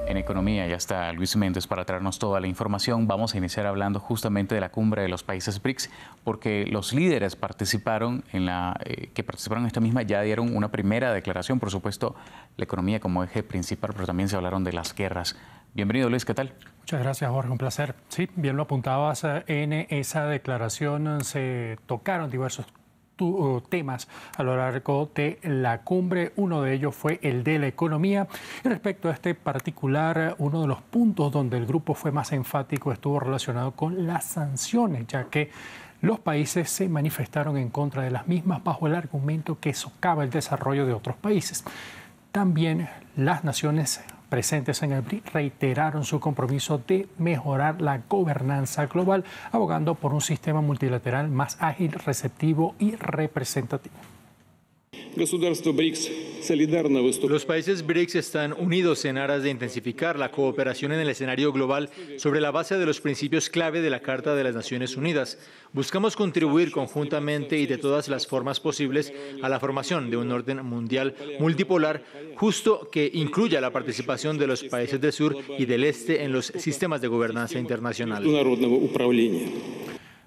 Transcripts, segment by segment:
En economía ya está Luis Méndez para traernos toda la información. Vamos a iniciar hablando justamente de la cumbre de los países BRICS, porque los líderes participaron en esta misma ya dieron una primera declaración. Por supuesto, la economía como eje principal, pero también se hablaron de las guerras. Bienvenido, Luis, ¿qué tal? Muchas gracias, Jorge, un placer. Sí, bien lo apuntabas, en esa declaración se tocaron diversos temas a lo largo de la cumbre. Uno de ellos fue el de la economía. Y respecto a este particular, uno de los puntos donde el grupo fue más enfático estuvo relacionado con las sanciones, ya que los países se manifestaron en contra de las mismas bajo el argumento que socava el desarrollo de otros países. También las naciones presentes en el BRICS reiteraron su compromiso de mejorar la gobernanza global, abogando por un sistema multilateral más ágil, receptivo y representativo. Los países BRICS están unidos en aras de intensificar la cooperación en el escenario global sobre la base de los principios clave de la Carta de las Naciones Unidas. Buscamos contribuir conjuntamente y de todas las formas posibles a la formación de un orden mundial multipolar justo que incluya la participación de los países del sur y del este en los sistemas de gobernanza internacional.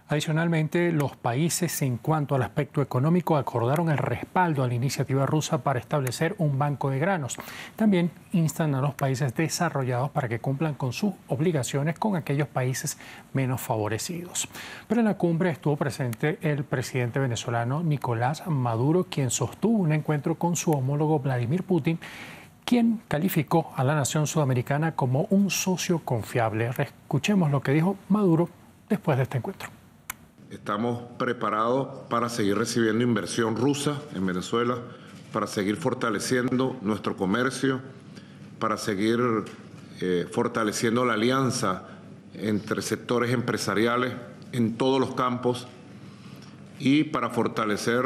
Adicionalmente, los países en cuanto al aspecto económico acordaron el respaldo a la iniciativa rusa para establecer un banco de granos. También instan a los países desarrollados para que cumplan con sus obligaciones con aquellos países menos favorecidos. Pero en la cumbre estuvo presente el presidente venezolano Nicolás Maduro, quien sostuvo un encuentro con su homólogo Vladimir Putin, quien calificó a la nación sudamericana como un socio confiable. Escuchemos lo que dijo Maduro después de este encuentro. Estamos preparados para seguir recibiendo inversión rusa en Venezuela, para seguir fortaleciendo nuestro comercio, para seguir fortaleciendo la alianza entre sectores empresariales en todos los campos y para fortalecer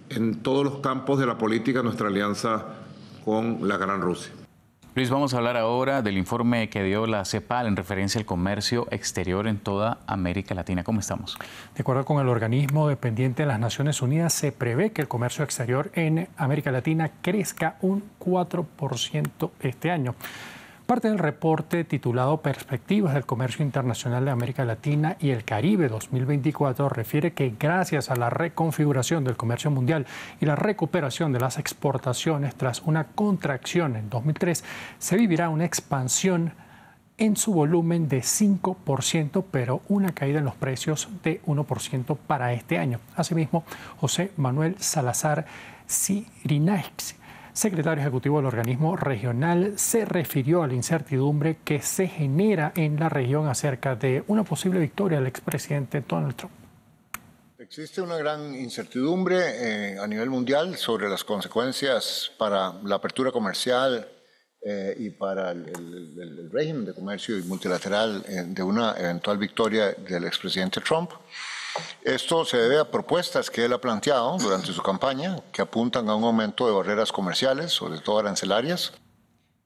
en todos los campos de la política nuestra alianza con la Gran Rusia. Luis, vamos a hablar ahora del informe que dio la CEPAL en referencia al comercio exterior en toda América Latina. ¿Cómo estamos? De acuerdo con el organismo dependiente de las Naciones Unidas, se prevé que el comercio exterior en América Latina crezca un 4% este año. Parte del reporte titulado Perspectivas del Comercio Internacional de América Latina y el Caribe 2024 refiere que gracias a la reconfiguración del comercio mundial y la recuperación de las exportaciones tras una contracción en 2003, se vivirá una expansión en su volumen de 5%, pero una caída en los precios de 1% para este año. Asimismo, José Manuel Salazar Cirinaics, secretario ejecutivo del organismo regional, se refirió a la incertidumbre que se genera en la región acerca de una posible victoria del expresidente Donald Trump. Existe una gran incertidumbre a nivel mundial sobre las consecuencias para la apertura comercial y para el régimen de comercio multilateral de una eventual victoria del expresidente Trump. Esto se debe a propuestas que él ha planteado durante su campaña que apuntan a un aumento de barreras comerciales, sobre todo arancelarias.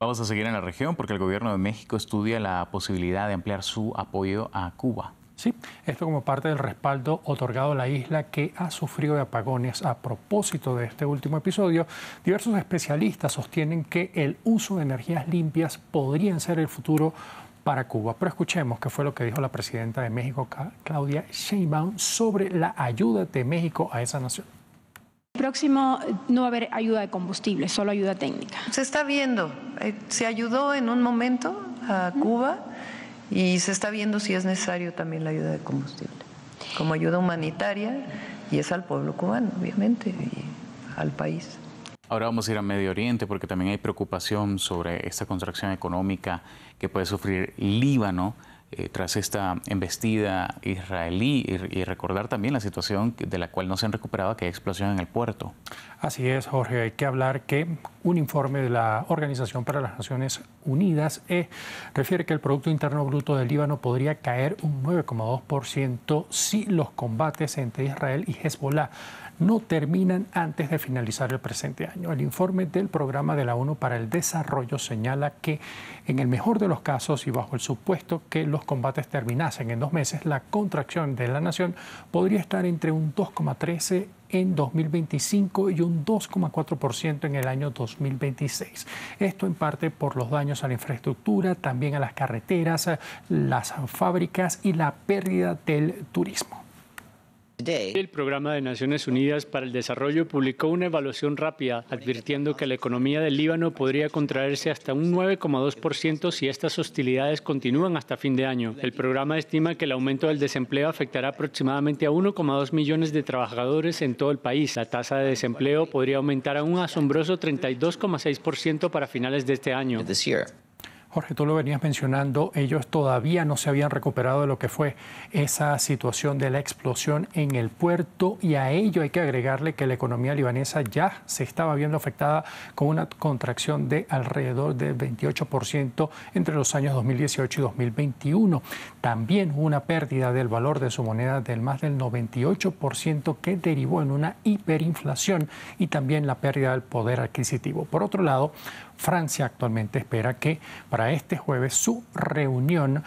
Vamos a seguir en la región porque el gobierno de México estudia la posibilidad de ampliar su apoyo a Cuba. Sí, esto como parte del respaldo otorgado a la isla que ha sufrido de apagones. A propósito de este último episodio, diversos especialistas sostienen que el uso de energías limpias podrían ser el futuro para Cuba. Pero escuchemos qué fue lo que dijo la presidenta de México, Claudia Sheinbaum, sobre la ayuda de México a esa nación. Próximo no va a haber ayuda de combustible, solo ayuda técnica. Se está viendo, se ayudó en un momento a Cuba y se está viendo si es necesario también la ayuda de combustible, como ayuda humanitaria, y es al pueblo cubano, obviamente, y al país. Ahora vamos a ir a Medio Oriente porque también hay preocupación sobre esta contracción económica que puede sufrir Líbano tras esta embestida israelí y recordar también la situación de la cual no se han recuperado, que hay explosión en el puerto. Así es, Jorge. Hay que hablar que un informe de la Organización para las Naciones Unidas refiere que el Producto Interno Bruto del Líbano podría caer un 9,2% si los combates entre Israel y Hezbollah no terminan antes de finalizar el presente año. El informe del Programa de la ONU para el Desarrollo señala que en el mejor de los casos y bajo el supuesto que los los combates terminasen en 2 meses, la contracción de la nación podría estar entre un 2,13% en 2025 y un 2,4% en el año 2026. Esto en parte por los daños a la infraestructura, también a las carreteras, las fábricas y la pérdida del turismo. El Programa de Naciones Unidas para el Desarrollo publicó una evaluación rápida advirtiendo que la economía del Líbano podría contraerse hasta un 9,2% si estas hostilidades continúan hasta fin de año. El programa estima que el aumento del desempleo afectará aproximadamente a 1,2 millones de trabajadores en todo el país. La tasa de desempleo podría aumentar a un asombroso 32,6% para finales de este año. Jorge, tú lo venías mencionando, ellos todavía no se habían recuperado de lo que fue esa situación de la explosión en el puerto, y a ello hay que agregarle que la economía libanesa ya se estaba viendo afectada con una contracción de alrededor del 28% entre los años 2018 y 2021. También hubo una pérdida del valor de su moneda del más del 98% que derivó en una hiperinflación y también la pérdida del poder adquisitivo. Por otro lado, Francia actualmente espera que para este jueves su reunión,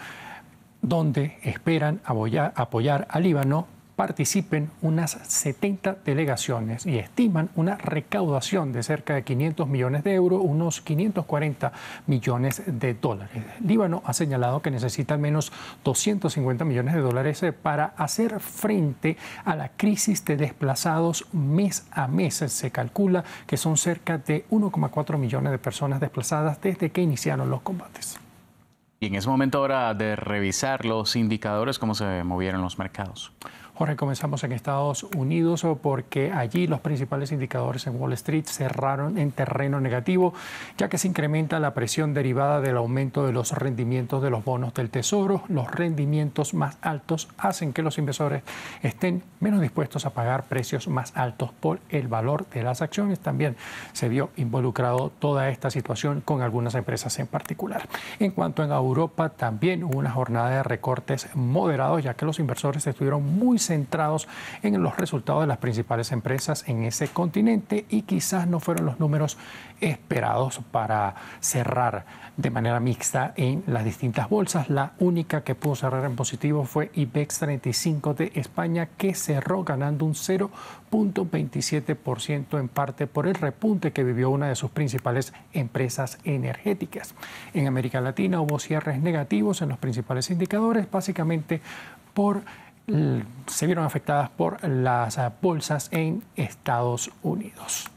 donde esperan apoyar a Líbano, participen unas 70 delegaciones y estiman una recaudación de cerca de 500 millones de euros, unos 540 millones de dólares. Líbano ha señalado que necesita al menos 250 millones de dólares para hacer frente a la crisis de desplazados mes a mes. Se calcula que son cerca de 1,4 millones de personas desplazadas desde que iniciaron los combates. Y en ese momento ahora de revisar los indicadores, ¿cómo se movieron los mercados? Jorge, comenzamos en Estados Unidos porque allí los principales indicadores en Wall Street cerraron en terreno negativo, ya que se incrementa la presión derivada del aumento de los rendimientos de los bonos del Tesoro. Los rendimientos más altos hacen que los inversores estén menos dispuestos a pagar precios más altos por el valor de las acciones. También se vio involucrado toda esta situación con algunas empresas en particular. En cuanto a Europa, también hubo una jornada de recortes moderados, ya que los inversores estuvieron muy centrados en los resultados de las principales empresas en ese continente y quizás no fueron los números esperados para cerrar de manera mixta en las distintas bolsas. La única que pudo cerrar en positivo fue IBEX 35 de España, que cerró ganando un 0,27%, en parte por el repunte que vivió una de sus principales empresas energéticas. En América Latina hubo cierres negativos en los principales indicadores, básicamente se vieron afectadas por las bolsas en Estados Unidos.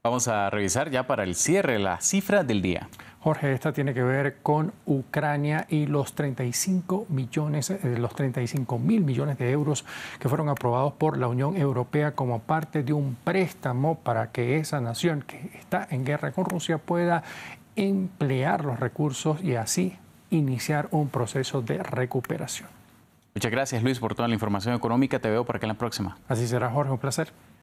Vamos a revisar ya para el cierre la cifra del día. Jorge, esta tiene que ver con Ucrania y los 35 mil millones de euros que fueron aprobados por la Unión Europea como parte de un préstamo para que esa nación que está en guerra con Rusia pueda emplear los recursos y así iniciar un proceso de recuperación. Muchas gracias, Luis, por toda la información económica. Te veo por acá en la próxima. Así será, Jorge, un placer.